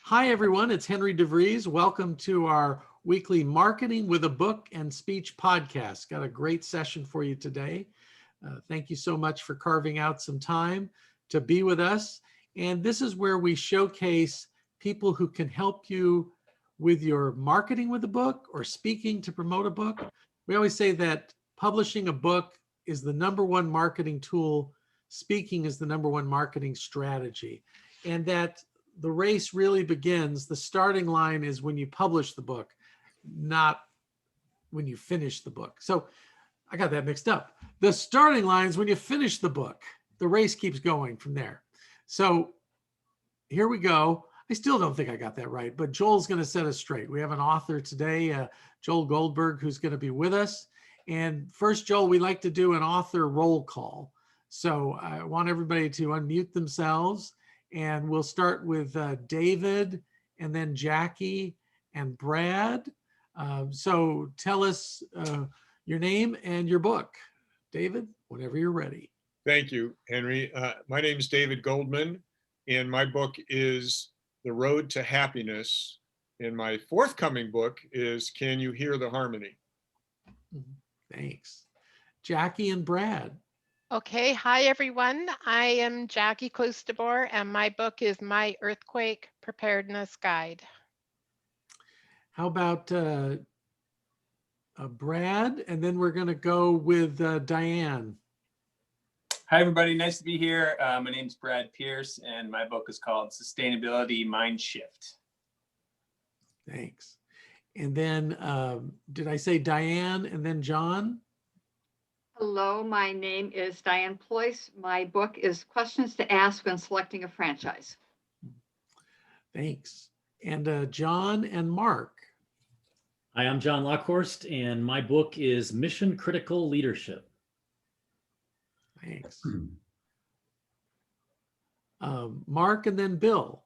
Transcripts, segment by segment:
Hi, everyone. It's Henry DeVries. Welcome to our weekly Marketing with a Book and Speech podcast. Got a great session for you today. Thank you so much for carving out some time to be with us. And this is where we showcase people who can help you with your marketing with a book or speaking to promote a book. We always say that publishing a book is the number one marketing tool. Speaking is the number one marketing strategy. And that the race really begins, the starting line is when you publish the book, not when you finish the book. So I got that mixed up. The starting line is when you finish the book. The race keeps going from there. So here we go. I still don't think I got that right, but Joel's going to set us straight. We have an author today, Joel Goldberg, who's going to be with us. And first, Joel, we like to do an author roll call. So I want everybody to unmute themselves. And we'll start with David, and then Jackie and Brad. So tell us your name and your book. David, whenever you're ready. Thank you, Henry. My name is David Goldman, and my book is The Road to Happiness. And my forthcoming book is Can You Hear the Harmony? Thanks. Jackie and Brad. Okay, hi everyone. I am Jackie Clustabor, and my book is My Earthquake Preparedness Guide. How about Brad? And then we're going to go with Diane. Hi everybody, nice to be here. My name is Brad Pierce, and my book is called Sustainability Mind Shift. Thanks. And then did I say Diane and then John? Hello, my name is Diane Ployce. My book is Questions to Ask When Selecting a Franchise. Thanks. And John and Mark. Hi, I'm John Lockhorst, and my book is Mission Critical Leadership. Thanks. Mark and then Bill.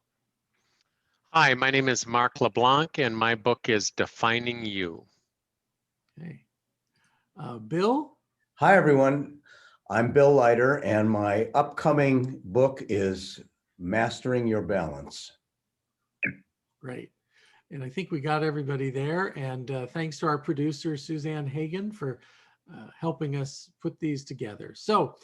Hi, my name is Mark LeBlanc, and my book is Defining You. Okay. Bill? Hi, everyone. I'm Bill Leiter, and my upcoming book is Mastering Your Balance. Great. And I think we got everybody there. And thanks to our producer, Suzanne Hagen, for helping us put these together. So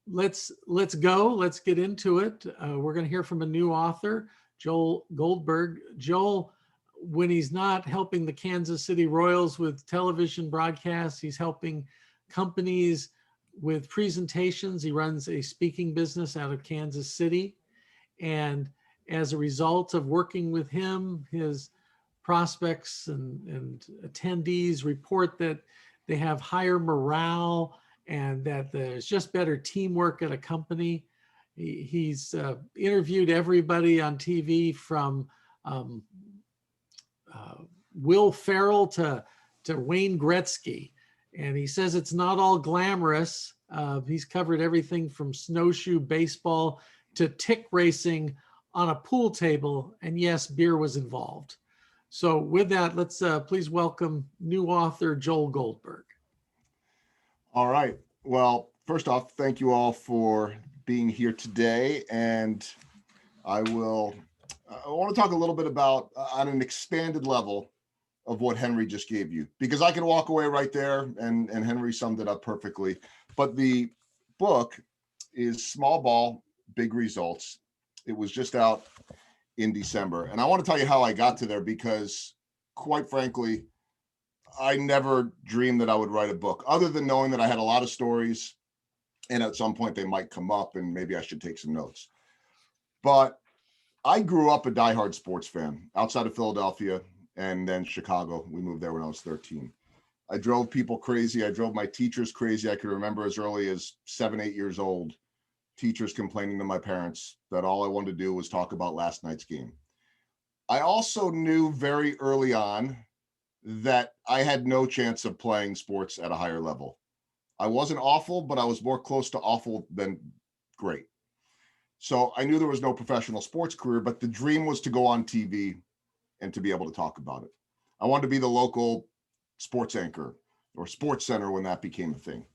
let's go. Let's get into it. We're going to hear from a new author, Joel Goldberg. Joel, when he's not helping the Kansas City Royals with television broadcasts, he's helping companies with presentations. He runs a speaking business out of Kansas City. And as a result of working with him, his prospects and attendees report that they have higher morale and that there's just better teamwork at a company. He's interviewed everybody on TV from Will Ferrell to Wayne Gretzky. And he says it's not all glamorous. He's covered everything from snowshoe baseball to tick racing on a pool table. And yes, beer was involved. So with that, let's please welcome new author Joel Goldberg. All right. Well, first off, thank you all for being here today. And I want to talk a little bit about on an expanded level of what Henry just gave you, because I can walk away right there and Henry summed it up perfectly. But the book is Small Ball, Big Results. It was just out in December. And I want to tell you how I got to there, because quite frankly, I never dreamed that I would write a book, other than knowing that I had a lot of stories and at some point they might come up and maybe I should take some notes. But I grew up a diehard sports fan outside of Philadelphia and then Chicago. We moved there when I was 13. I drove people crazy. I drove my teachers crazy. I could remember as early as 7, 8 years old, teachers complaining to my parents that all I wanted to do was talk about last night's game. I also knew very early on that I had no chance of playing sports at a higher level. I wasn't awful, but I was more close to awful than great. So I knew there was no professional sports career, but the dream was to go on TV and to be able to talk about it. I wanted to be the local sports anchor or sports center when that became a thing.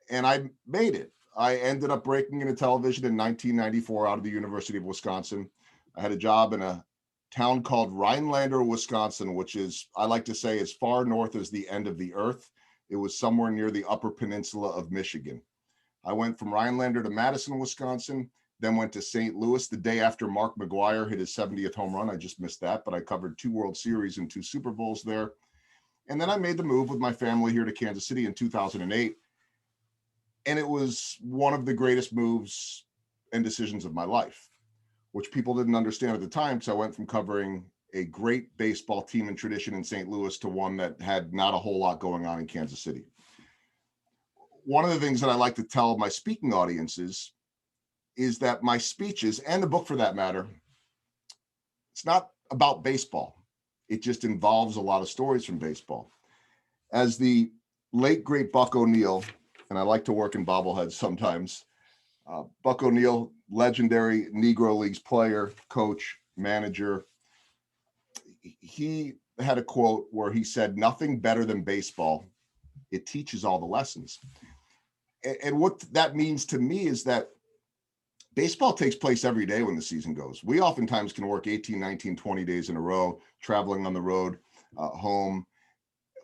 And I made it. I ended up breaking into television in 1994 out of the University of Wisconsin. I had a job in a town called Rhinelander, Wisconsin, which is, I like to say, as far north as the end of the earth. It was somewhere near the Upper Peninsula of Michigan. I went from Rhinelander to Madison, Wisconsin, then went to St. Louis the day after Mark McGwire hit his 70th home run. I just missed that, but I covered 2 World Series and 2 Super Bowls there. And then I made the move with my family here to Kansas City in 2008. And it was one of the greatest moves and decisions of my life, which people didn't understand at the time, because I went from covering a great baseball team and tradition in St. Louis to one that had not a whole lot going on in Kansas City. One of the things that I like to tell my speaking audiences is that my speeches, and the book for that matter, it's not about baseball. It just involves a lot of stories from baseball. As the late, great Buck O'Neil, and I like to work in bobbleheads sometimes, Buck O'Neil, legendary Negro Leagues player, coach, manager, he had a quote where he said, "Nothing better than baseball. It teaches all the lessons." And what that means to me is that baseball takes place every day when the season goes. We oftentimes can work 18, 19, 20 days in a row, traveling on the road, home.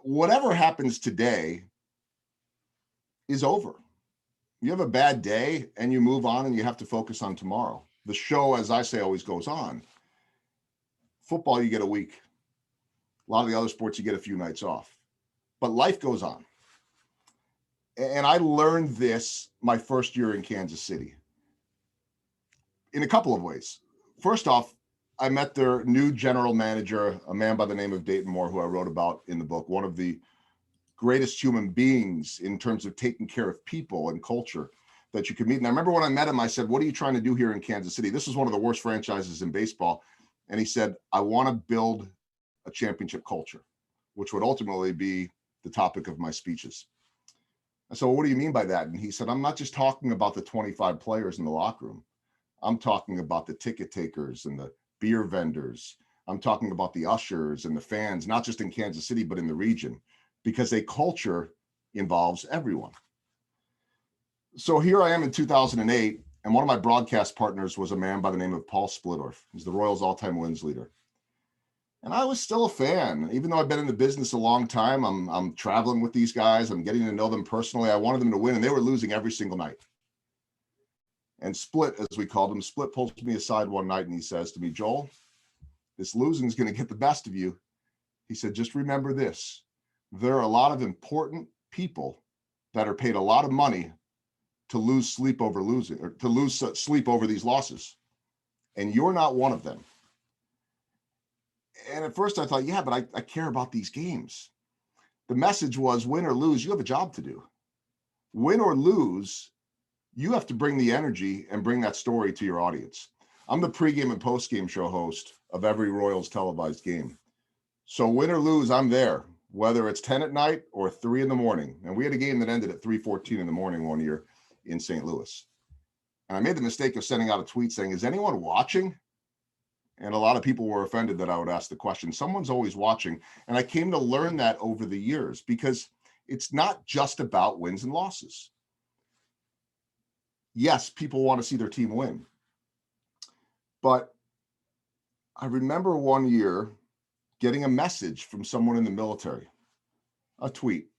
Whatever happens today is over. You have a bad day and you move on and you have to focus on tomorrow. The show, as I say, always goes on. Football, you get a week. A lot of the other sports, you get a few nights off. But life goes on. And I learned this my first year in Kansas City in a couple of ways. First off, I met their new general manager, a man by the name of Dayton Moore, who I wrote about in the book, one of the greatest human beings in terms of taking care of people and culture that you could meet. And I remember when I met him, I said, "What are you trying to do here in Kansas City? This is one of the worst franchises in baseball." And he said, "I want to build a championship culture," which would ultimately be the topic of my speeches. And so, "What do you mean by that?" And he said, "I'm not just talking about the 25 players in the locker room. I'm talking about the ticket takers and the beer vendors. I'm talking about the ushers and the fans, not just in Kansas City, but in the region, because a culture involves everyone." So here I am in 2008, and one of my broadcast partners was a man by the name of Paul Splittorff. He's the Royals' all-time wins leader. And I was still a fan, even though I've been in the business a long time. I'm traveling with these guys. I'm getting to know them personally. I wanted them to win, and they were losing every single night. And Split, as we called him, Split pulls me aside one night and he says to me, "Joel, this losing is going to get the best of you." He said, "Just remember this. There are a lot of important people that are paid a lot of money to lose sleep over losing, or to lose sleep over these losses. And you're not one of them." And at first I thought, yeah, but I care about these games. The message was, win or lose, you have a job to do. Win or lose, you have to bring the energy and bring that story to your audience. I'm the pregame and postgame show host of every Royals televised game. So win or lose, I'm there, whether it's 10 at night or 3 in the morning. And we had a game that ended at 3:14 in the morning one year in St. Louis. And I made the mistake of sending out a tweet saying, "Is anyone watching?" And a lot of people were offended that I would ask the question. Someone's always watching. And I came to learn that over the years, because it's not just about wins and losses. Yes, people want to see their team win. But I remember one year getting a message from someone in the military, a tweet.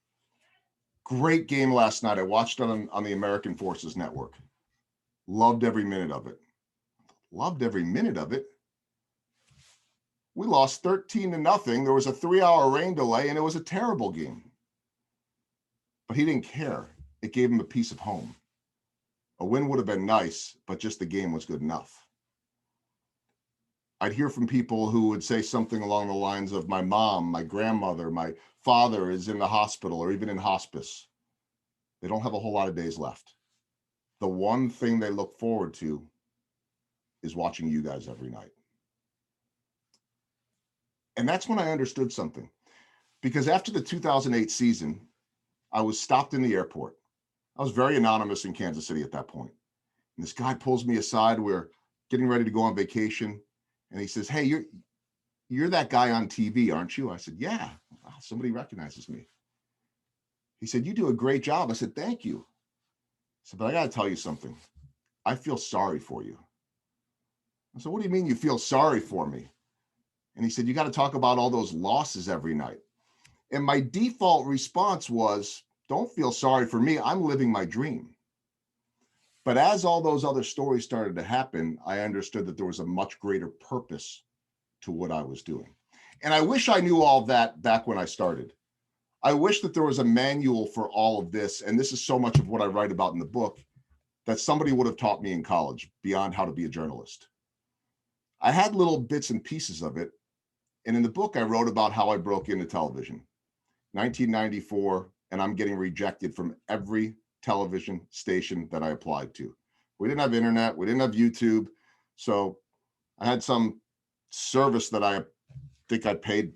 "Great game last night. I watched it on the American Forces Network. Loved every minute of it." Loved every minute of it? We lost 13-0. There was a 3-hour rain delay and it was a terrible game. But he didn't care. It gave him a piece of home. A win would have been nice, but just the game was good enough. I'd hear from people who would say something along the lines of, "My mom, my grandmother, my father is in the hospital or even in hospice. They don't have a whole lot of days left. The one thing they look forward to is watching you guys every night." And that's when I understood something. Because after the 2008 season, I was stopped in the airport. I was very anonymous in Kansas City at that point. And this guy pulls me aside. We're getting ready to go on vacation. And he says, "Hey, you're that guy on TV, aren't you?" I said, "Yeah." Wow, somebody recognizes me. He said, "You do a great job." I said, "Thank you." I said, "But I got to tell you something. I feel sorry for you." I said, "What do you mean you feel sorry for me?" And he said, you got to talk about all those losses every night. And my default response was, don't feel sorry for me. I'm living my dream. But as all those other stories started to happen, I understood that there was a much greater purpose to what I was doing. And I wish I knew all of that back when I started. I wish that there was a manual for all of this. And this is so much of what I write about in the book that somebody would have taught me in college beyond how to be a journalist. I had little bits and pieces of it. And in the book, I wrote about how I broke into television. 1994, and I'm getting rejected from every television station that I applied to. We didn't have internet, we didn't have YouTube. So I had some service that I think I paid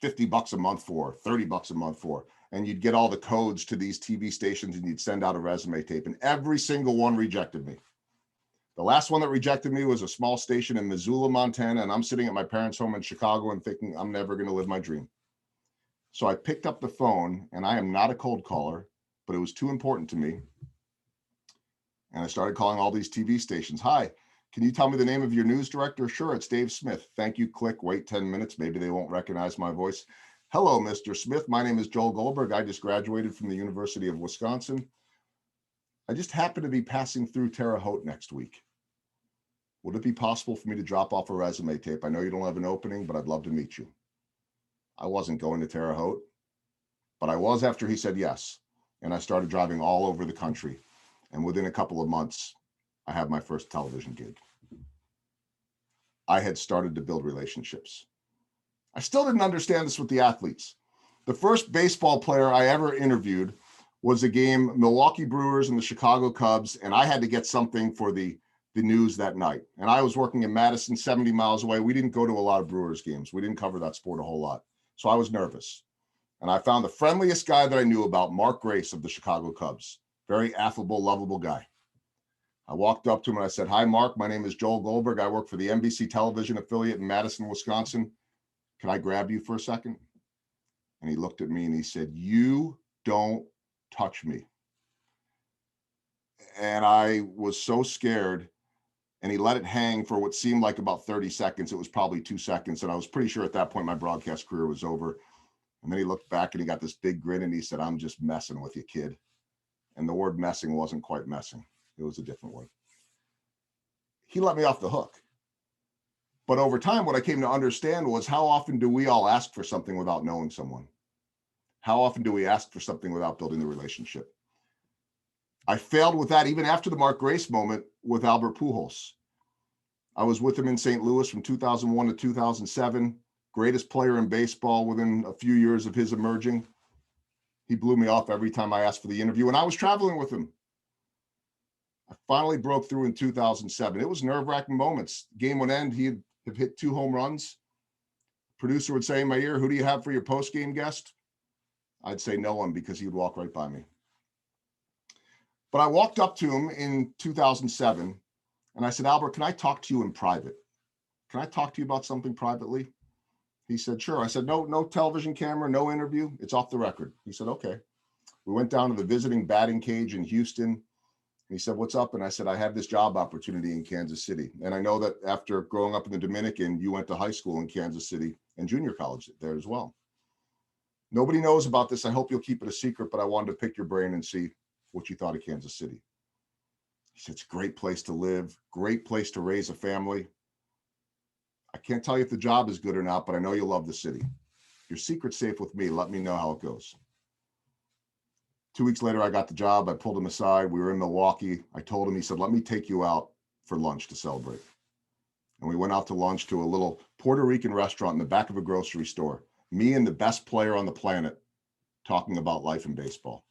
$50 a month for, $30 a month for, and you'd get all the codes to these TV stations and you'd send out a resume tape, and every single one rejected me. The last one that rejected me was a small station in Missoula, Montana, and I'm sitting at my parents' home in Chicago and thinking I'm never going to live my dream. So I picked up the phone, and I am not a cold caller, but it was too important to me. And I started calling all these TV stations. Hi, can you tell me the name of your news director? Sure, it's Dave Smith. Thank you. Click, wait 10 minutes. Maybe they won't recognize my voice. Hello, Mr. Smith. My name is Joel Goldberg. I just graduated from the University of Wisconsin. I just happen to be passing through Terre Haute next week. Would it be possible for me to drop off a resume tape? I know you don't have an opening, but I'd love to meet you. I wasn't going to Terre Haute, but I was after he said yes. And I started driving all over the country. And within a couple of months, I had my first television gig. I had started to build relationships. I still didn't understand this with the athletes. The first baseball player I ever interviewed was a game, Milwaukee Brewers and the Chicago Cubs, and I had to get something for the news that night. And I was working in Madison, 70 miles away. We didn't go to a lot of Brewers games. We didn't cover that sport a whole lot. So I was nervous. And I found the friendliest guy that I knew about, Mark Grace of the Chicago Cubs. Very affable, lovable guy. I walked up to him and I said, hi, Mark, my name is Joel Goldberg. I work for the NBC television affiliate in Madison, Wisconsin. Can I grab you for a second? And he looked at me and he said, you don't touch me. And I was so scared. And he let it hang for what seemed like about 30 seconds. It was probably 2 seconds. And I was pretty sure at that point my broadcast career was over. And then he looked back and he got this big grin and he said, I'm just messing with you, kid. And the word messing wasn't quite messing. It was a different word. He let me off the hook. But over time, what I came to understand was, how often do we all ask for something without knowing someone? How often do we ask for something without building the relationship? I failed with that even after the Mark Grace moment with Albert Pujols. I was with him in St. Louis from 2001 to 2007, greatest player in baseball within a few years of his emerging. He blew me off every time I asked for the interview, and I was traveling with him. I finally broke through in 2007. It was nerve-wracking moments. Game would end, he'd have hit 2 home runs. Producer would say in my ear, who do you have for your post-game guest? I'd say no one, because he would walk right by me. But I walked up to him in 2007 and I said, Albert, can I talk to you in private? Can I talk to you about something privately? He said, sure. I said, no television camera, no interview. It's off the record. He said, okay. We went down to the visiting batting cage in Houston. He said, what's up? And I said, I have this job opportunity in Kansas City. And I know that after growing up in the Dominican, you went to high school in Kansas City and junior college there as well. Nobody knows about this. I hope you'll keep it a secret, but I wanted to pick your brain and see what you thought of Kansas City. He said, it's a great place to live, great place to raise a family. I can't tell you if the job is good or not, but I know you'll love the city. Your secret's safe with me. Let me know how it goes. 2 weeks later, I got the job. I pulled him aside. We were in Milwaukee. I told him, he said, let me take you out for lunch to celebrate. And we went out to lunch to a little Puerto Rican restaurant in the back of a grocery store. Me and the best player on the planet talking about life in baseball.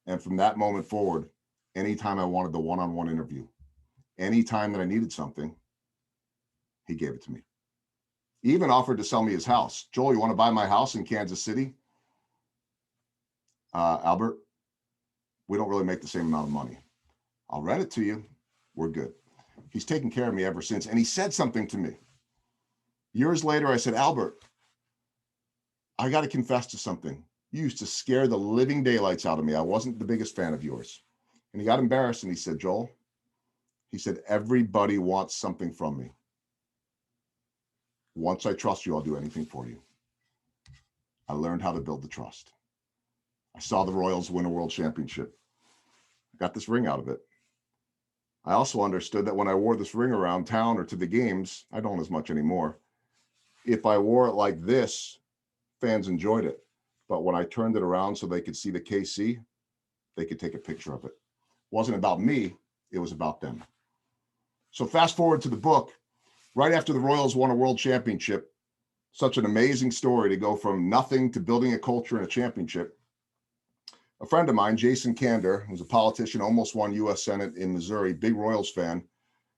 And from that moment forward, anytime I wanted the one-on-one interview, anytime that I needed something, he gave it to me. He even offered to sell me his house. Joel, you want to buy my house in Kansas City? Albert, we don't really make the same amount of money. I'll rent it to you. We're good. He's taken care of me ever since. And he said something to me. Years later, I said, Albert, I got to confess to something. You used to scare the living daylights out of me. I wasn't the biggest fan of yours. And he got embarrassed and he said, Joel, he said, everybody wants something from me. Once I trust you, I'll do anything for you. I learned how to build the trust. I saw the Royals win a world championship. I got this ring out of it. I also understood that when I wore this ring around town or to the games, I don't as much anymore. If I wore it like this, fans enjoyed it. But when I turned it around so they could see the KC, they could take a picture of it. It wasn't about me, it was about them. So fast forward to the book, right after the Royals won a world championship, such an amazing story to go from nothing to building a culture and a championship. A friend of mine, Jason Kander, who's a politician, almost won U.S. Senate in Missouri, big Royals fan,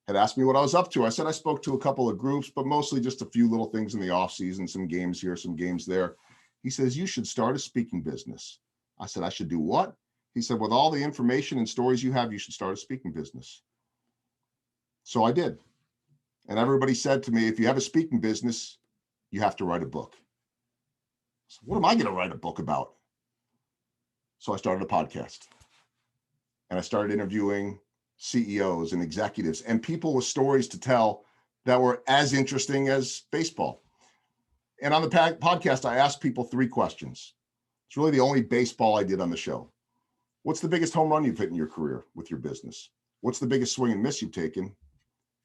had asked me what I was up to. I said I spoke to a couple of groups, but mostly just a few little things in the offseason, some games here, some games there. He says, you should start a speaking business. I said, I should do what? He said, with all the information and stories you have, you should start a speaking business. So I did. And everybody said to me, if you have a speaking business, you have to write a book. So what am I going to write a book about? So I started a podcast. And I started interviewing CEOs and executives and people with stories to tell that were as interesting as baseball. And on the podcast, I asked people 3 questions. It's really the only baseball I did on the show. What's the biggest home run you've hit in your career with your business? What's the biggest swing and miss you've taken?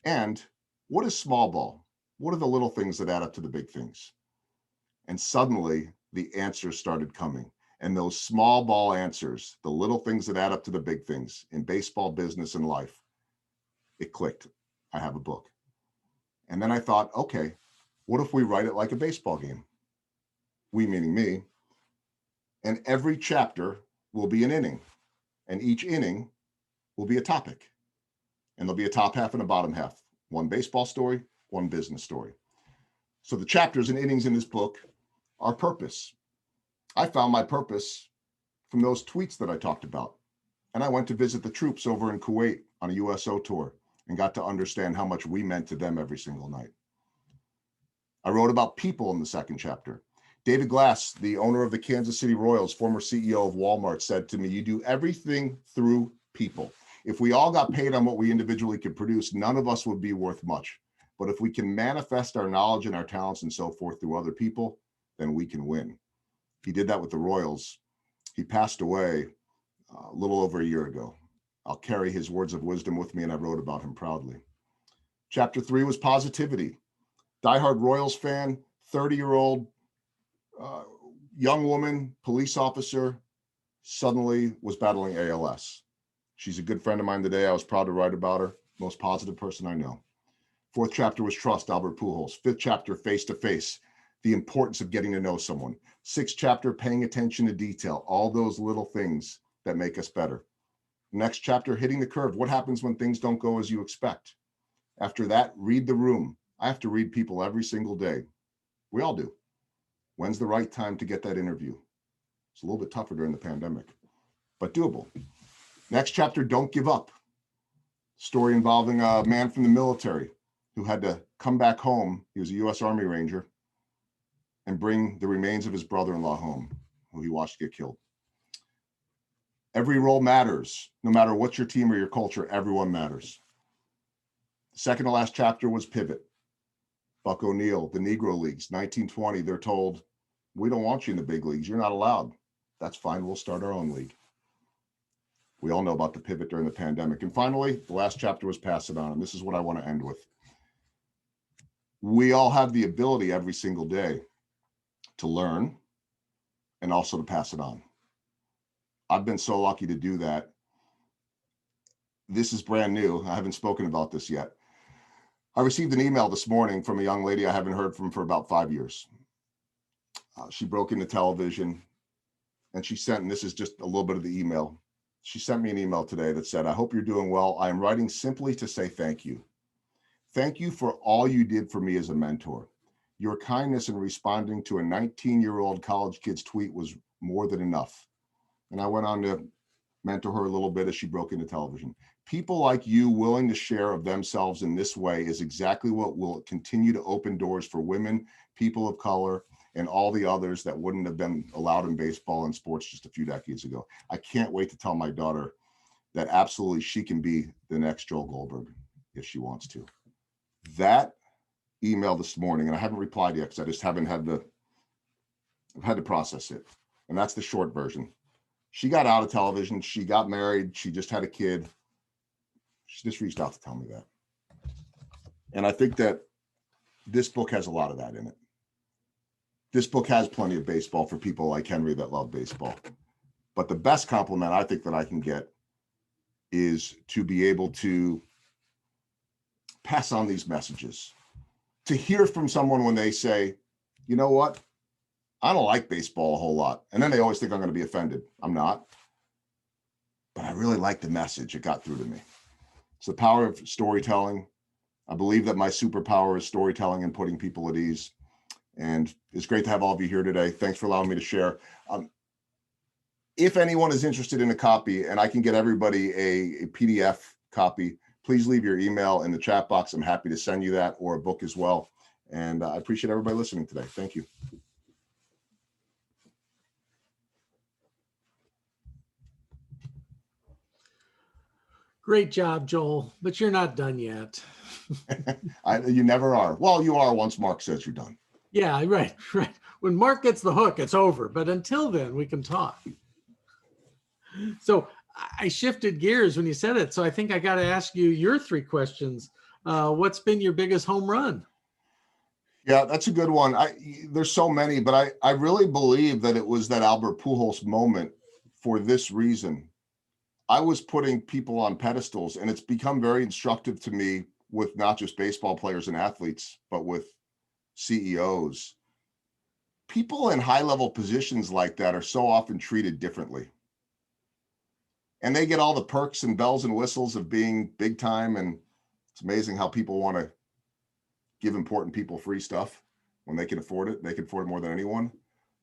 And what is small ball? What are the little things that add up to the big things? And suddenly the answers started coming. And those small ball answers, the little things that add up to the big things in baseball, business, and life, it clicked. I have a book. And then I thought, okay, what if we write it like a baseball game? We meaning me. And every chapter will be an inning. And each inning will be a topic. And there'll be a top half and a bottom half. One baseball story, one business story. So the chapters and innings in this book are purpose. I found my purpose from those tweets that I talked about. And I went to visit the troops over in Kuwait on a USO tour and got to understand how much we meant to them every single night. I wrote about people in the second chapter. David Glass, the owner of the Kansas City Royals, former CEO of Walmart, said to me, you do everything through people. If we all got paid on what we individually could produce, none of us would be worth much. But if we can manifest our knowledge and our talents and so forth through other people, then we can win. He did that with the Royals. He passed away a little over a year ago. I'll carry his words of wisdom with me, and I wrote about him proudly. Chapter 3 was positivity. Diehard Royals fan, 30-year-old young woman, police officer, suddenly was battling ALS. She's a good friend of mine today. I was proud to write about her. Most positive person I know. 4th chapter was trust, Albert Pujols. 5th chapter, face-to-face, the importance of getting to know someone. 6th chapter, paying attention to detail, all those little things that make us better. Next chapter, hitting the curve. What happens when things don't go as you expect? After that, read the room. I have to read people every single day. We all do. When's the right time to get that interview? It's a little bit tougher during the pandemic, but doable. Next chapter, don't give up. Story involving a man from the military who had to come back home. He was a U.S. Army Ranger and bring the remains of his brother-in-law home, who he watched get killed. Every role matters. No matter what your team or your culture, everyone matters. The second to last chapter was pivot. Buck O'Neill, the Negro Leagues, 1920, they're told, we don't want you in the big leagues. You're not allowed. That's fine. We'll start our own league. We all know about the pivot during the pandemic. And finally, the last chapter was pass it on. And this is what I want to end with. We all have the ability every single day to learn and also to pass it on. I've been so lucky to do that. This is brand new. I haven't spoken about this yet. I received an email this morning from a young lady I haven't heard from for about 5 years. She broke into television and she sent, and this is just a little bit of the email. She sent me an email today that said, I hope you're doing well. I am writing simply to say thank you. Thank you for all you did for me as a mentor. Your kindness in responding to a 19-year-old college kid's tweet was more than enough. And I went on to mentor her a little bit as she broke into television. People like you willing to share of themselves in this way is exactly what will continue to open doors for women, people of color, and all the others that wouldn't have been allowed in baseball and sports just a few decades ago. I can't wait to tell my daughter that absolutely she can be the next Joel Goldberg if she wants to. That email this morning, and I haven't replied yet because I just haven't had I've had to process it. And that's the short version. She got out of television. She got married. She just had a kid. She just reached out to tell me that. And I think that this book has a lot of that in it. This book has plenty of baseball for people like Henry that love baseball. But the best compliment I think that I can get is to be able to pass on these messages, to hear from someone when they say, you know what, I don't like baseball a whole lot. And then they always think I'm going to be offended. I'm not. But I really like the message. It got through to me. It's the power of storytelling. I believe that my superpower is storytelling and putting people at ease. And it's great to have all of you here today. Thanks for allowing me to share. If anyone is interested in a copy, and I can get everybody a PDF copy, please leave your email in the chat box. I'm happy to send you that, or a book as well. And I appreciate everybody listening today. Thank you. Great job, Joel, but you're not done yet. You never are. Well, you are once Mark says you're done. Yeah, right. When Mark gets the hook, it's over. But until then, we can talk. So I shifted gears when you said it. So I think I got to ask you your 3 questions. What's been your biggest home run? Yeah, that's a good one. There's so many, but I really believe that it was that Albert Pujols moment for this reason. I was putting people on pedestals, and it's become very instructive to me with not just baseball players and athletes, but with CEOs. People in high-level positions like that are so often treated differently. And they get all the perks and bells and whistles of being big time. And it's amazing how people want to give important people free stuff when they can afford it. They can afford it more than anyone.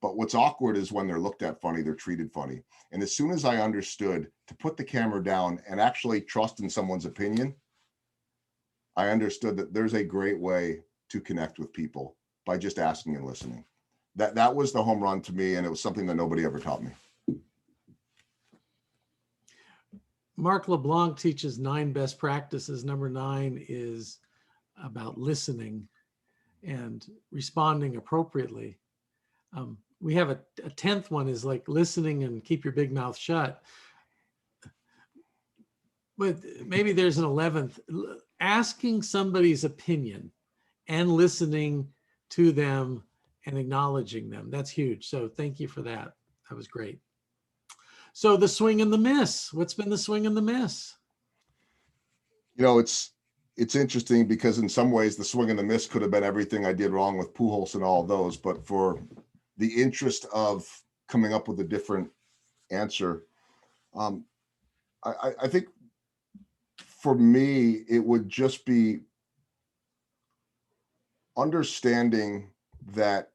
But what's awkward is when they're looked at funny, they're treated funny. And as soon as I understood to put the camera down and actually trust in someone's opinion, I understood that there's a great way to connect with people by just asking and listening. That was the home run to me, and it was something that nobody ever taught me. Mark LeBlanc teaches 9 best practices. Number 9 is about listening and responding appropriately. We have a 10th one is like listening and keep your big mouth shut. But maybe there's an 11th, asking somebody's opinion and listening to them and acknowledging them. That's huge. So thank you for that. That was great. So the swing and the miss. What's been the swing and the miss? You know, it's interesting because in some ways the swing and the miss could have been everything I did wrong with Pujols and all of those, but for the interest of coming up with a different answer, I think for me, it would just be understanding that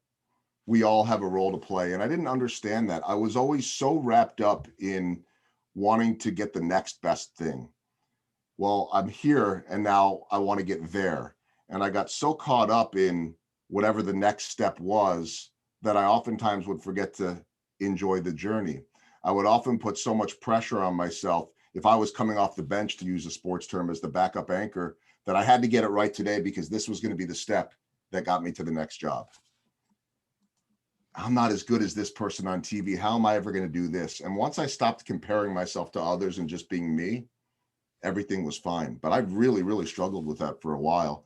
we all have a role to play. And I didn't understand that. I was always so wrapped up in wanting to get the next best thing. Well, I'm here and now I want to get there. And I got so caught up in whatever the next step was that I oftentimes would forget to enjoy the journey. I would often put so much pressure on myself if I was coming off the bench, to use a sports term, as the backup anchor, that I had to get it right today because this was going to be the step that got me to the next job. I'm not as good as this person on TV. How am I ever going to do this? And once I stopped comparing myself to others and just being me, everything was fine. But I really, really struggled with that for a while.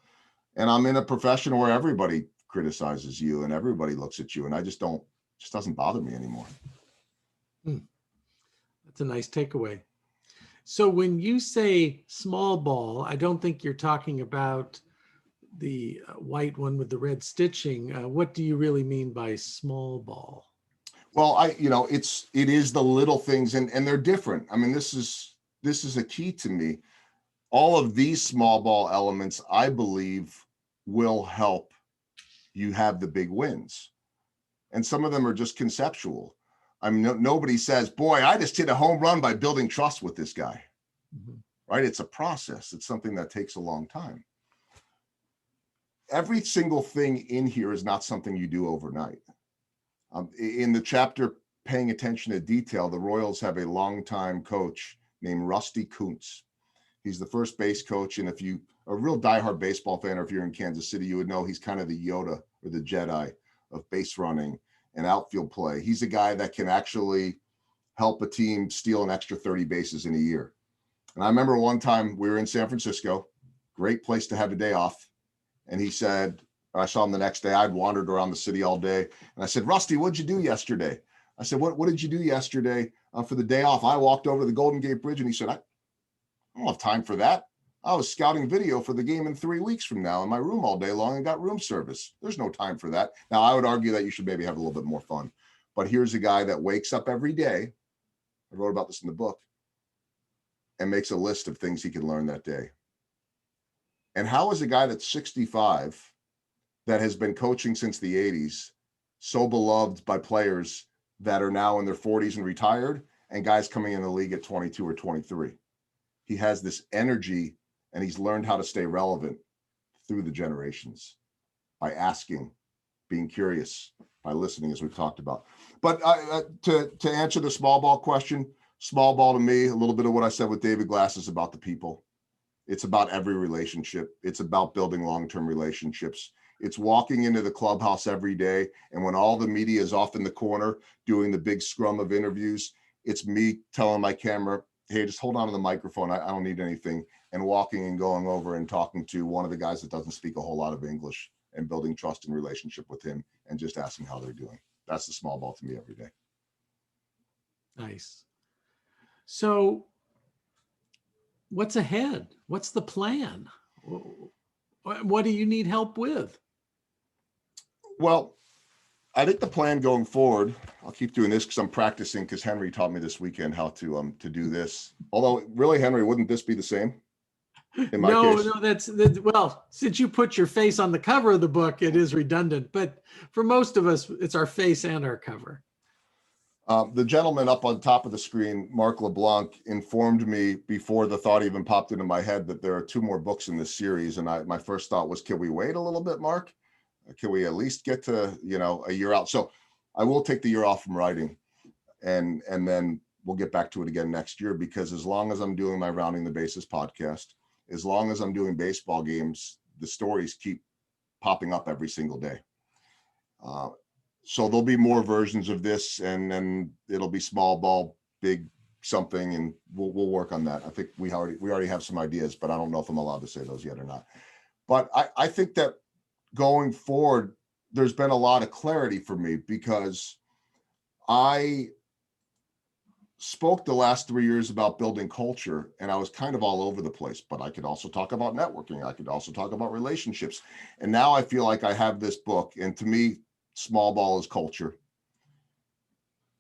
And I'm in a profession where everybody criticizes you and everybody looks at you. And it just doesn't bother me anymore. That's a nice takeaway. So when you say small ball, I don't think you're talking about the white one with the red stitching. What do you really mean by small ball? Well, it is the little things, and they're different. I mean, this is a key to me. All of these small ball elements, I believe, will help you have the big wins. And some of them are just conceptual. I mean, nobody says, boy, I just hit a home run by building trust with this guy, right? It's a process. It's something that takes a long time. Every single thing in here is not something you do overnight. In the chapter, Paying Attention to Detail, the Royals have a longtime coach named Rusty Kuntz. He's the first base coach. And if you a real diehard baseball fan, or if you're in Kansas City, you would know he's kind of the Yoda or the Jedi of base running and outfield play. He's a guy that can actually help a team steal an extra 30 bases in a year. And I remember one time we were in San Francisco, great place to have a day off. And he said, I saw him the next day, I'd wandered around the city all day. And I said, Rusty, what'd you do yesterday? I said, what did you do yesterday for the day off? I walked over the Golden Gate Bridge. And he said, I don't have time for that. I was scouting video for the game in 3 weeks from now in my room all day long and got room service. There's no time for that. Now, I would argue that you should maybe have a little bit more fun. But here's a guy that wakes up every day. I wrote about this in the book, and makes a list of things he can learn that day. And how is a guy that's 65, that has been coaching since the 80s, so beloved by players that are now in their 40s and retired, and guys coming in the league at 22 or 23? He has this energy, and he's learned how to stay relevant through the generations by asking, being curious, by listening, as we've talked about. But to answer the small ball question, small ball to me, a little bit of what I said with David Glass is about the people. It's about every relationship. It's about building long-term relationships. It's walking into the clubhouse every day, and when all the media is off in the corner doing the big scrum of interviews, it's me telling my camera, hey, just hold on to the microphone. I don't need anything. And walking and going over and talking to one of the guys that doesn't speak a whole lot of English, and building trust and relationship with him, and just asking how they're doing. That's the small ball to me every day. Nice. So what's ahead? What's the plan? What do you need help with? Well, I think the plan going forward, I'll keep doing this because I'm practicing, because Henry taught me this weekend how to do this. Although really, Henry, wouldn't this be the same? In my case? No, that's well, since you put your face on the cover of the book, it is redundant, but for most of us, it's our face and our cover. The gentleman up on top of the screen, Mark LeBlanc, informed me before the thought even popped into my head that there are 2 more books in this series. And my first thought was, can we wait a little bit, Mark? Can we at least get to, a year out? So I will take the year off from writing, and then we'll get back to it again next year, because as long as I'm doing my Rounding the Bases podcast, as long as I'm doing baseball games, the stories keep popping up every single day. So there'll be more versions of this, and then it'll be small ball, big something, and we'll work on that. I think we already have some ideas, but I don't know if I'm allowed to say those yet or not. But I think that going forward, there's been a lot of clarity for me, because I spoke the last 3 years about building culture, and I was kind of all over the place, but I could also talk about networking. I could also talk about relationships. And now I feel like I have this book, and to me, small ball is culture.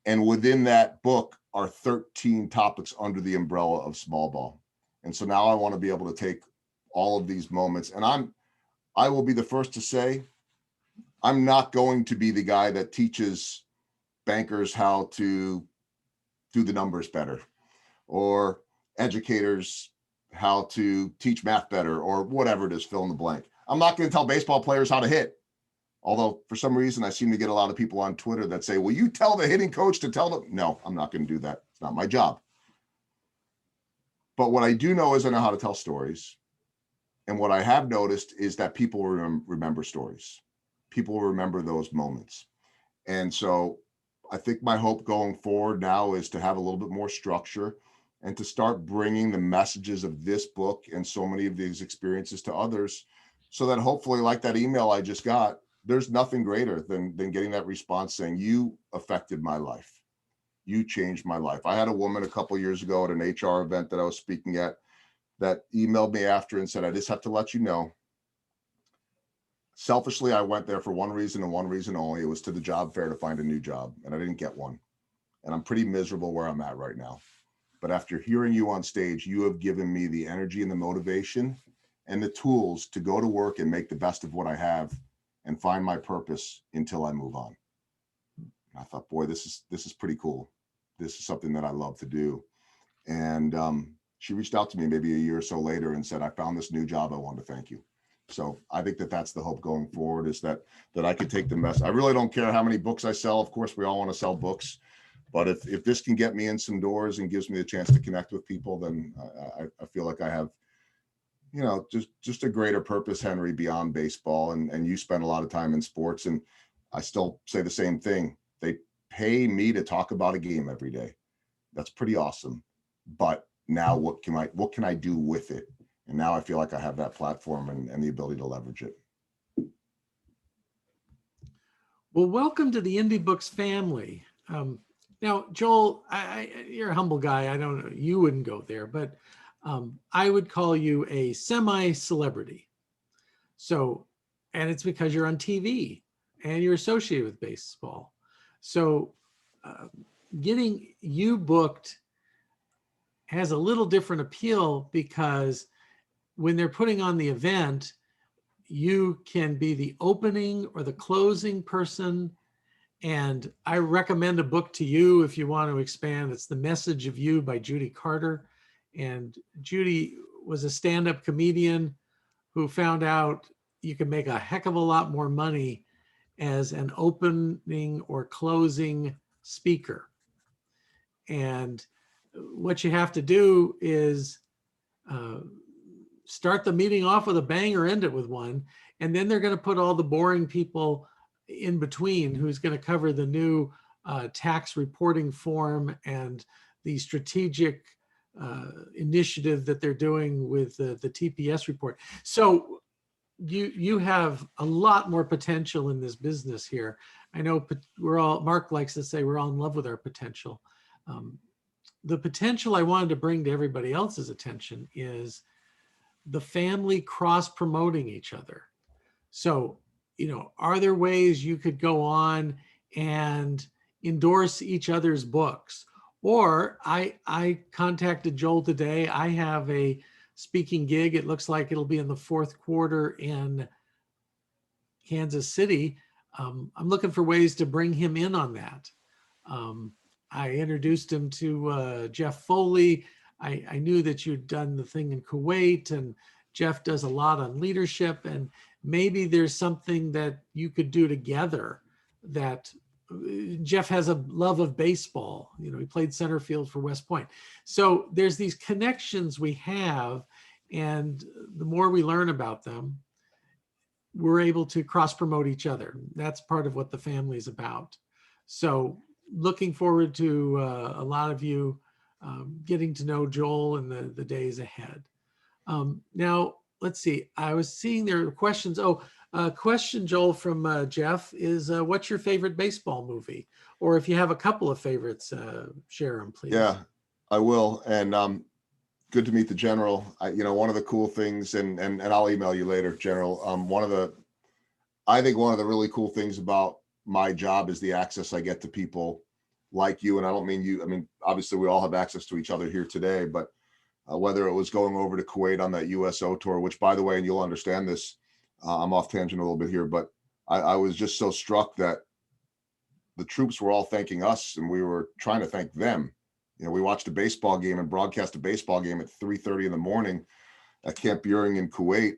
And within that book are 13 topics under the umbrella of small ball. And so now I want to be able to take all of these moments, and I will be the first to say, I'm not going to be the guy that teaches bankers how to do the numbers better, or educators how to teach math better, or whatever it is, fill in the blank. I'm not going to tell baseball players how to hit. Although for some reason, I seem to get a lot of people on Twitter that say, will you tell the hitting coach to tell them? No, I'm not going to do that. It's not my job. But what I do know is I know how to tell stories. And what I have noticed is that people remember stories. People remember those moments. And so I think my hope going forward now is to have a little bit more structure, and to start bringing the messages of this book and so many of these experiences to others, so that hopefully, like that email I just got, there's nothing greater than getting that response saying, you affected my life. You changed my life. I had a woman a couple of years ago at an HR event that I was speaking at that emailed me after and said, I just have to let you know, selfishly, I went there for one reason and one reason only. It was to the job fair to find a new job, and I didn't get one. And I'm pretty miserable where I'm at right now. But after hearing you on stage, you have given me the energy and the motivation and the tools to go to work and make the best of what I have and find my purpose until I move on. And I thought, boy, this is pretty cool. This is something that I love to do. And she reached out to me maybe a year or so later and said, I found this new job. I want to thank you. So I think that that's the hope going forward, is that I could take the mess. I really don't care how many books I sell. Of course, we all want to sell books. But if this can get me in some doors and gives me a chance to connect with people, then I feel like I have just a greater purpose, Henry, beyond baseball. And you spend a lot of time in sports, and I still say the same thing. They pay me to talk about a game every day. That's pretty awesome. But now what can I do with it? And now I feel like I have that platform and the ability to leverage it. Well, welcome to the Indie Books family. Now, Joel, you're a humble guy. I don't know, you wouldn't go there, but I would call you a semi-celebrity. So, and it's because you're on TV and you're associated with baseball. So getting you booked has a little different appeal because when they're putting on the event, you can be the opening or the closing person. And I recommend a book to you if you want to expand. It's The Message of You by Judy Carter. And Judy was a stand-up comedian who found out you can make a heck of a lot more money as an opening or closing speaker. And what you have to do is start the meeting off with a bang or end it with one. And then they're going to put all the boring people in between who's going to cover the new tax reporting form and the strategic initiative that they're doing with the TPS report. So you have a lot more potential in this business here. I know Mark likes to say we're all in love with our potential. The potential I wanted to bring to everybody else's attention is the family cross-promoting each other. So, are there ways you could go on and endorse each other's books? Or I contacted Joel today. I have a speaking gig. It looks like it'll be in the fourth quarter in Kansas City. I'm looking for ways to bring him in on that. I introduced him to Jeff Foley. I knew that you'd done the thing in Kuwait, and Jeff does a lot on leadership, and maybe there's something that you could do together. That Jeff has a love of baseball. He played center field for West Point. So there's these connections we have, and the more we learn about them, we're able to cross-promote each other. That's part of what the family is about. So looking forward to a lot of you getting to know Joel in the days ahead. Now, let's see. I was seeing there are questions. Question, Joel, from Jeff is, what's your favorite baseball movie? Or if you have a couple of favorites, share them, please. Yeah, I will. And good to meet the General. One of the cool things, and I'll email you later, General. I think one of the really cool things about my job is the access I get to people like you. And I don't mean you. I mean, obviously we all have access to each other here today, but whether it was going over to Kuwait on that USO tour, which, by the way, and you'll understand this, I'm off tangent a little bit here, but I was just so struck that the troops were all thanking us and we were trying to thank them. We watched a baseball game and broadcast a baseball game at 3:30 in the morning at Camp Buring in Kuwait,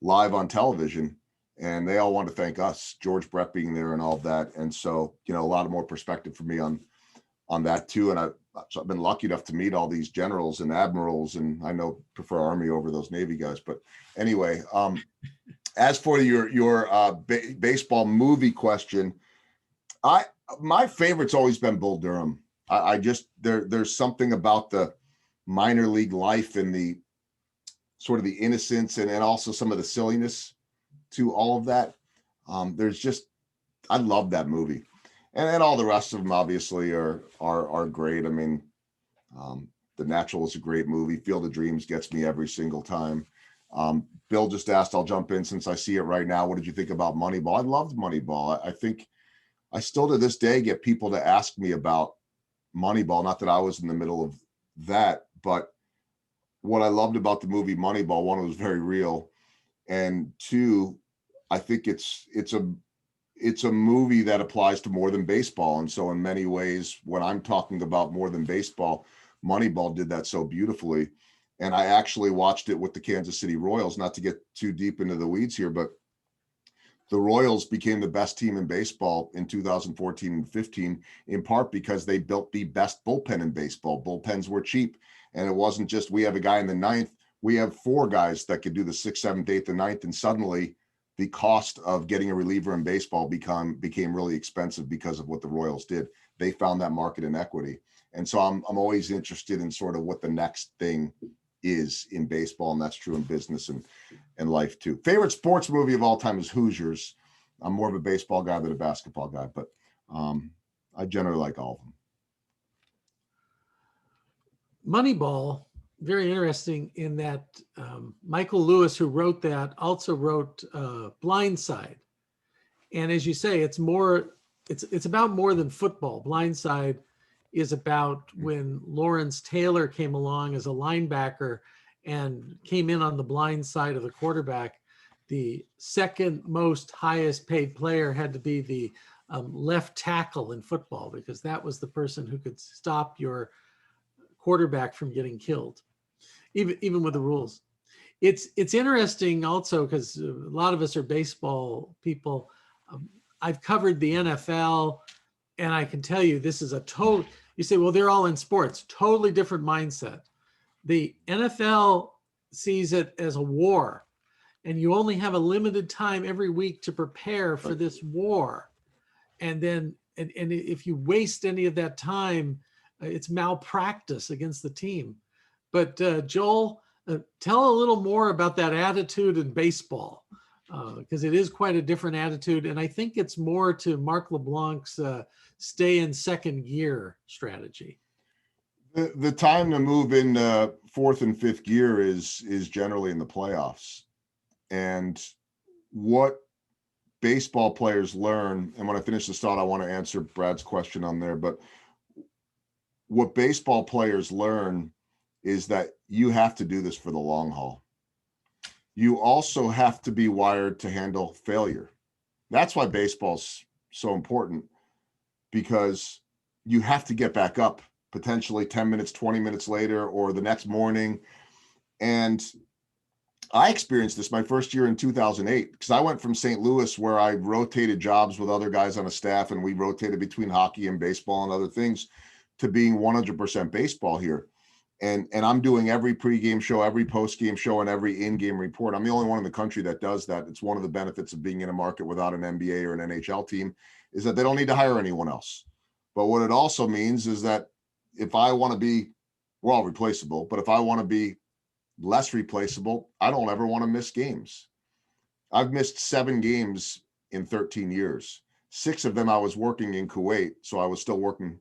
live on television. And they all wanted to thank us, George Brett being there and all of that. And so, a lot of more perspective for me on that too. And I've been lucky enough to meet all these generals and admirals, and I know prefer Army over those Navy guys. But anyway, as for your baseball movie question, my favorite's always been Bull Durham. I just there's something about the minor league life and the sort of the innocence and also some of the silliness to all of that. I love that movie. And then all the rest of them obviously are great. I mean, The Natural is a great movie. Field of Dreams gets me every single time. Bill just asked, I'll jump in since I see it right now. What did you think about Moneyball? I loved Moneyball. I think I still to this day get people to ask me about Moneyball. Not that I was in the middle of that, but what I loved about the movie Moneyball, one, it was very real. And two, I think it's a movie that applies to more than baseball. And so in many ways, when I'm talking about more than baseball, Moneyball did that so beautifully. And I actually watched it with the Kansas City Royals, not to get too deep into the weeds here, but the Royals became the best team in baseball in 2014 and 15, in part because they built the best bullpen in baseball. Bullpens were cheap. And it wasn't just, we have a guy in the ninth, we have 4 guys that could do the 6th, 7th, 8th, and 9th, and suddenly the cost of getting a reliever in baseball became really expensive because of what the Royals did. They found that market inequity. And so I'm always interested in sort of what the next thing is in baseball, and that's true in business and life too. Favorite sports movie of all time is Hoosiers. I'm more of a baseball guy than a basketball guy, but I generally like all of them. Moneyball, very interesting in that Michael Lewis, who wrote that, also wrote Blindside. And as you say, it's about more than football. Blindside is about when Lawrence Taylor came along as a linebacker and came in on the blind side of the quarterback. The second most highest paid player had to be the left tackle in football, because that was the person who could stop your quarterback from getting killed, even with the rules. It's interesting also because a lot of us are baseball people. I've covered the NFL, and I can tell you this is you say, well, they're all in sports, totally different mindset. The NFL sees it as a war, and you only have a limited time every week to prepare for this war. And then, and if you waste any of that time, it's malpractice against the team. But Joel, tell a little more about that attitude in baseball, because it is quite a different attitude. And I think it's more to Mark LeBlanc's stay in second gear strategy. The time to move in 4th and 5th gear is generally in the playoffs. And what baseball players learn, and when I finish this thought, I want to answer Brad's question on there, but what baseball players learn is that you have to do this for the long haul. You also have to be wired to handle failure. That's why baseball's so important, because you have to get back up potentially 10 minutes, 20 minutes later, or the next morning. And I experienced this my first year in 2008, because I went from St. Louis, where I rotated jobs with other guys on a staff, and we rotated between hockey and baseball and other things, to being 100% baseball here. And I'm doing every pregame show, every postgame show, and every in-game report. I'm the only one in the country that does that. It's one of the benefits of being in a market without an NBA or an NHL team, is that they don't need to hire anyone else. But what it also means is that if I want to be, we're all replaceable, but if I want to be less replaceable, I don't ever want to miss games. I've missed 7 games in 13 years. 6 of them I was working in Kuwait, so I was still working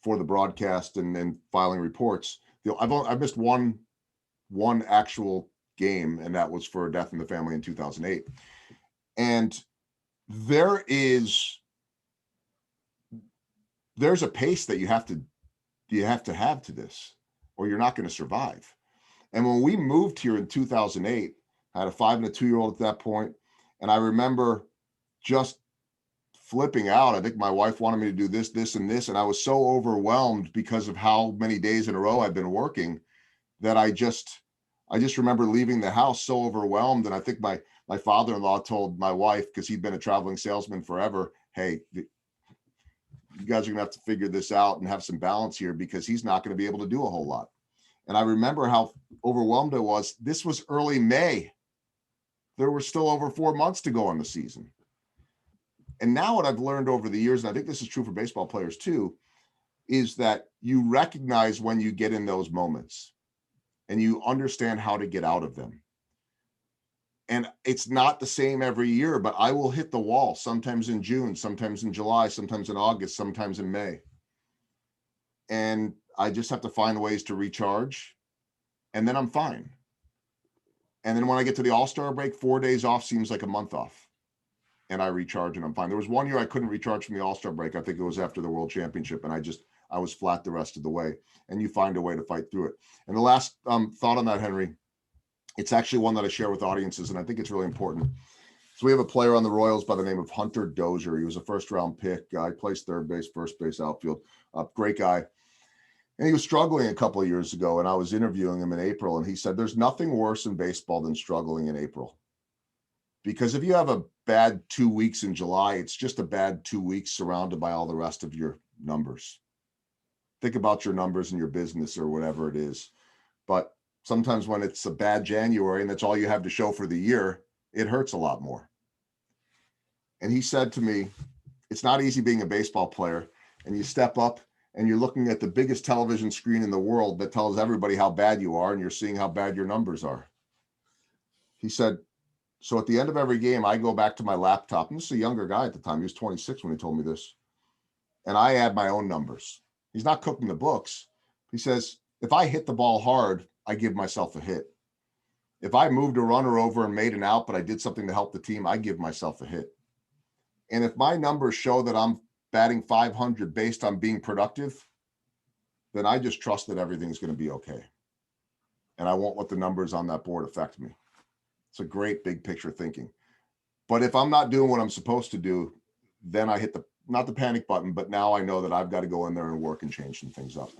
for the broadcast and filing reports. I've missed one actual game, and that was for a death in the family in 2008. And there's a pace that you have to have to this, or you're not going to survive. And when we moved here in 2008, I had a 5 and a 2-year-old at that point, and I remember just flipping out. I think my wife wanted me to do this, this, and this, and I was so overwhelmed because of how many days in a row I'd been working that I just remember leaving the house so overwhelmed. And I think my father-in-law told my wife, because he'd been a traveling salesman forever, hey, you guys are gonna have to figure this out and have some balance here, because he's not going to be able to do a whole lot. And I remember how overwhelmed I was. This was early May. There were still over 4 months to go on the season. And now what I've learned over the years, and I think this is true for baseball players too, is that you recognize when you get in those moments and you understand how to get out of them. And it's not the same every year, but I will hit the wall sometimes in June, sometimes in July, sometimes in August, sometimes in May. And I just have to find ways to recharge, and then I'm fine. And then when I get to the All-Star break, 4 days off seems like a month off. And I recharge and I'm fine. There was one year I couldn't recharge from the All-Star break. I think it was after the World Championship, and I was flat the rest of the way. And you find a way to fight through it. And the last thought on that, Henry, it's actually one that I share with audiences, and I think it's really important. So we have a player on the Royals by the name of Hunter Dozier. He was a first-round pick. I placed third base, first base, outfield. Great guy. And he was struggling a couple of years ago, and I was interviewing him in April, and he said, there's nothing worse in baseball than struggling in April. Because if you have a bad 2 weeks in July, it's just a bad 2 weeks surrounded by all the rest of your numbers. Think about your numbers in your business or whatever it is. But sometimes when it's a bad January and that's all you have to show for the year, it hurts a lot more. And he said to me, it's not easy being a baseball player, and you step up and you're looking at the biggest television screen in the world that tells everybody how bad you are, and you're seeing how bad your numbers are. He said, so at the end of every game, I go back to my laptop. And this is a younger guy at the time. He was 26 when he told me this. And I add my own numbers. He's not cooking the books. He says, if I hit the ball hard, I give myself a hit. If I moved a runner over and made an out, but I did something to help the team, I give myself a hit. And if my numbers show that I'm batting 500 based on being productive, then I just trust that everything's going to be okay. And I won't let the numbers on that board affect me. It's a great big picture thinking. But if I'm not doing what I'm supposed to do, then I hit not the panic button, but now I know that I've got to go in there and work and change some things up.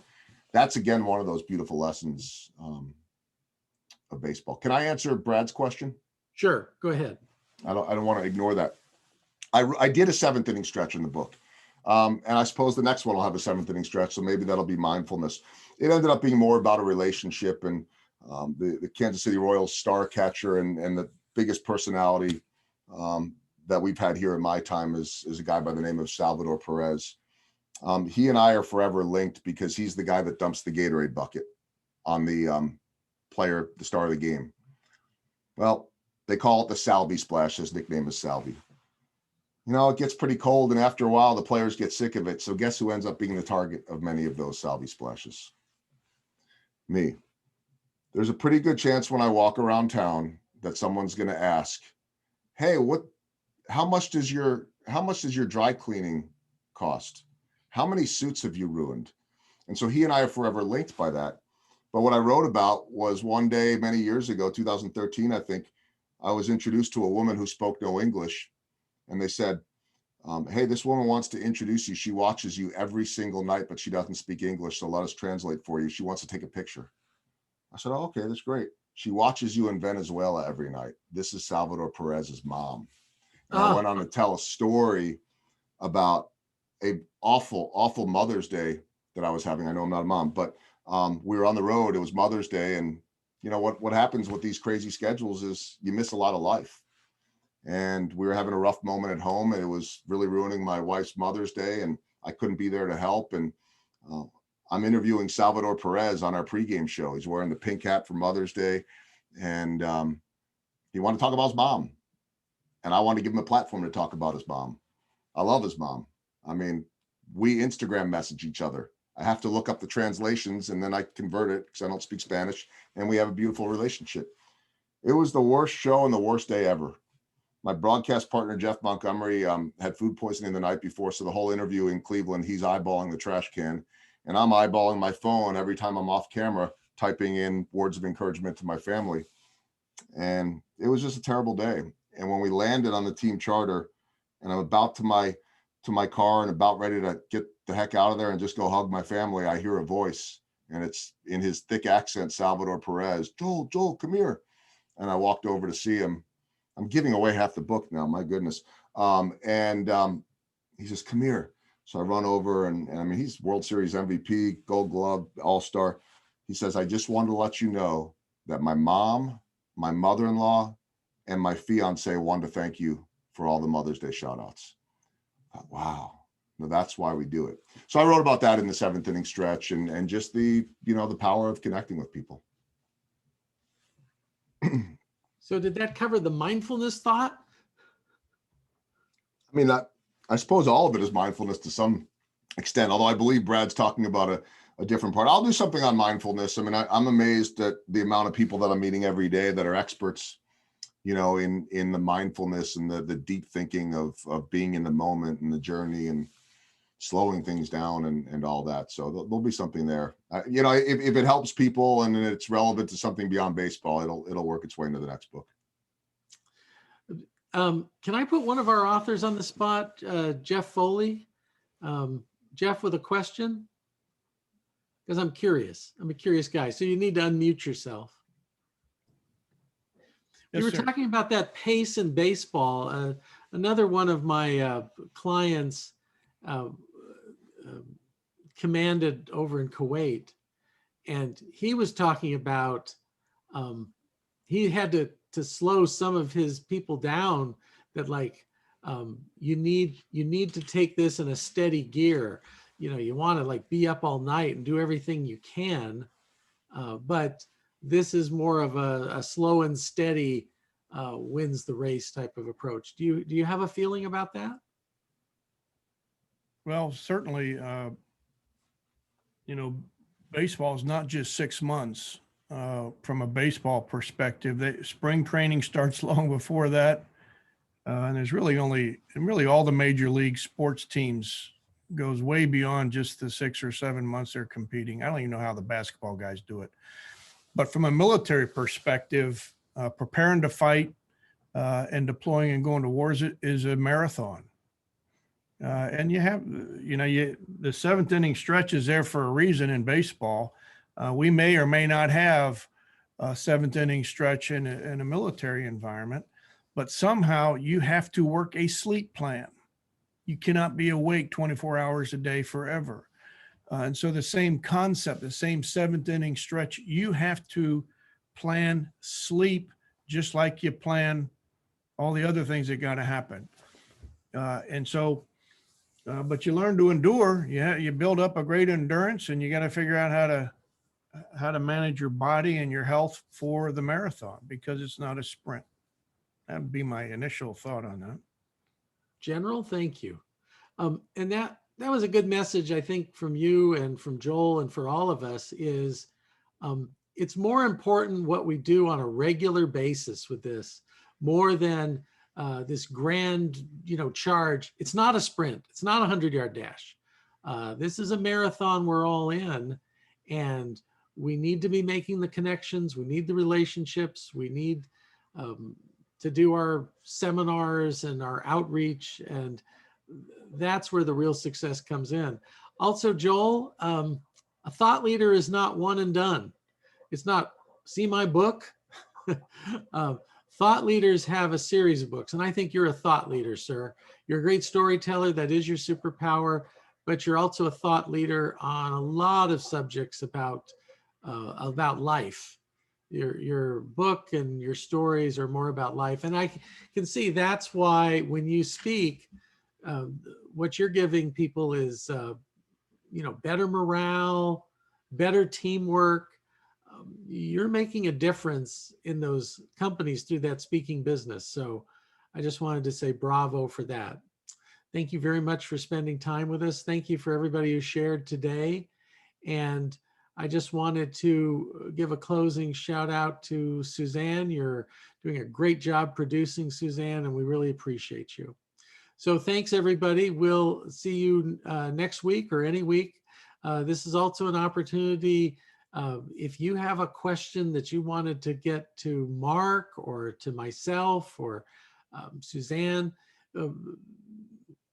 That's, again, one of those beautiful lessons of baseball. Can I answer Brad's question? Sure, go ahead. I don't want to ignore that. I did a 7th inning stretch in the book. And I suppose the next one will have a 7th inning stretch. So maybe that'll be mindfulness. It ended up being more about a relationship, and the Kansas City Royals star catcher and the biggest personality that we've had here in my time is a guy by the name of Salvador Perez. He and I are forever linked because he's the guy that dumps the Gatorade bucket on the player, the star of the game. Well, they call it the Salvi splash. His nickname is Salvi. You know, it gets pretty cold, and after a while, the players get sick of it. So guess who ends up being the target of many of those Salvi splashes? Me. There's a pretty good chance when I walk around town that someone's going to ask, hey, how much does your dry cleaning cost? How many suits have you ruined? And so he and I are forever linked by that. But what I wrote about was one day many years ago, 2013, I think, I was introduced to a woman who spoke no English. And they said, hey, this woman wants to introduce you. She watches you every single night, but she doesn't speak English. So let us translate for you. She wants to take a picture. I said, oh, okay, that's great. She watches you in Venezuela every night. This is Salvador Perez's mom. And I went on to tell a story about a awful, awful Mother's Day that I was having. I know I'm not a mom, but we were on the road. It was Mother's Day. And you know what happens with these crazy schedules is you miss a lot of life. And we were having a rough moment at home, and it was really ruining my wife's Mother's Day, and I couldn't be there to help. And I'm interviewing Salvador Perez on our pregame show. He's wearing the pink hat for Mother's Day, and he wanted to talk about his mom. And I wanted to give him a platform to talk about his mom. I love his mom. I mean, we Instagram message each other. I have to look up the translations, and then I convert it because I don't speak Spanish, and we have a beautiful relationship. It was the worst show and the worst day ever. My broadcast partner, Jeff Montgomery, had food poisoning the night before. So the whole interview in Cleveland, he's eyeballing the trash can, and I'm eyeballing my phone every time I'm off camera, typing in words of encouragement to my family. And it was just a terrible day. And when we landed on the team charter, and I'm about to my car and about ready to get the heck out of there and just go hug my family, I hear a voice, and it's in his thick accent, Salvador Perez, Joel, come here. And I walked over to see him. I'm giving away half the book now, my goodness. He says, come here. So I run over, and I mean, he's World Series MVP, Gold Glove, All-Star. He says, I just wanted to let you know that my mom, my mother-in-law, and my fiance wanted to thank you for all the Mother's Day shout outs. Wow. No, that's why we do it. So I wrote about that in the 7th inning stretch, and just the power of connecting with people. So did that cover the mindfulness thought? I mean, I suppose all of it is mindfulness to some extent, although I believe Brad's talking about a different part. I'll do something on mindfulness. I mean, I'm amazed at the amount of people that I'm meeting every day that are experts, in the mindfulness and the deep thinking of being in the moment and the journey and slowing things down and all that. So there'll be something there. If it helps people and it's relevant to something beyond baseball, it'll work its way into the next book. Can I put one of our authors on the spot, Jeff Foley? Jeff, with a question? Because I'm curious. I'm a curious guy. So you need to unmute yourself. Yes, you were sir. talking about that pace in baseball. Another one of my clients commanded over in Kuwait, and he was talking about he had to slow some of his people down, that like, you need to take this in a steady gear. You want to like be up all night and do everything you can, but this is more of a slow and steady wins the race type of approach. Do you have a feeling about that? Well, certainly, baseball is not just 6 months. From a baseball perspective, spring training starts long before that. And there's really all the major league sports teams goes way beyond just the 6 or 7 months they're competing. I don't even know how the basketball guys do it. But from a military perspective, preparing to fight and deploying and going to wars is a marathon. And you have, the seventh inning stretch is there for a reason in baseball. We may or may not have a seventh inning stretch in a military environment, but somehow you have to work a sleep plan. You cannot be awake 24 hours a day forever. And so the same concept, the same seventh inning stretch, you have to plan sleep just like you plan all the other things that got to happen. But you learn to endure. You build up a great endurance, and you got to figure out how to manage your body and your health for the marathon, because it's not a sprint. That would be my initial thought on that. General, thank you. And that was a good message, I think, from you and from Joel and for all of us is it's more important what we do on a regular basis with this, more than this grand, charge. It's not a sprint. It's not a 100-yard dash. This is a marathon we're all in, and we need to be making the connections. We need the relationships. We need to do our seminars and our outreach, and that's where the real success comes in. Also, Joel, a thought leader is not one and done. It's not, see my book. Thought leaders have a series of books, and I think you're a thought leader, sir. You're a great storyteller. That is your superpower, but you're also a thought leader on a lot of subjects about life. Your book and your stories are more about life, and I can see that's why when you speak, what you're giving people is, better morale, better teamwork. You're making a difference in those companies through that speaking business. So I just wanted to say bravo for that. Thank you very much for spending time with us. Thank you for everybody who shared today. And I just wanted to give a closing shout out to Suzanne. You're doing a great job producing, Suzanne, and we really appreciate you. So thanks, everybody. We'll see you next week or any week. This is also an opportunity. If you have a question that you wanted to get to Mark or to myself or Suzanne,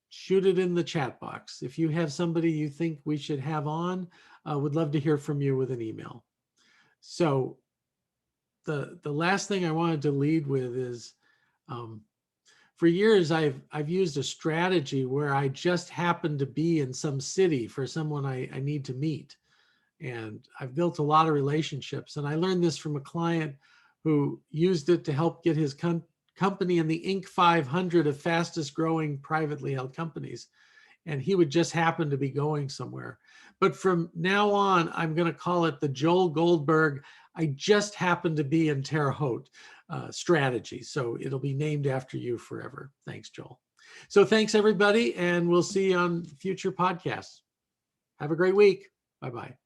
shoot it in the chat box. If you have somebody you think we should have on, would love to hear from you with an email. So the last thing I wanted to lead with is, for years, I've used a strategy where I just happen to be in some city for someone I need to meet. And I've built a lot of relationships. And I learned this from a client who used it to help get his company in the Inc. 500 of fastest growing privately held companies. And he would just happen to be going somewhere. But from now on, I'm going to call it the Joel Goldberg, I just happen to be in Terre Haute strategy. So it'll be named after you forever. Thanks, Joel. So thanks, everybody. And we'll see you on future podcasts. Have a great week. Bye-bye.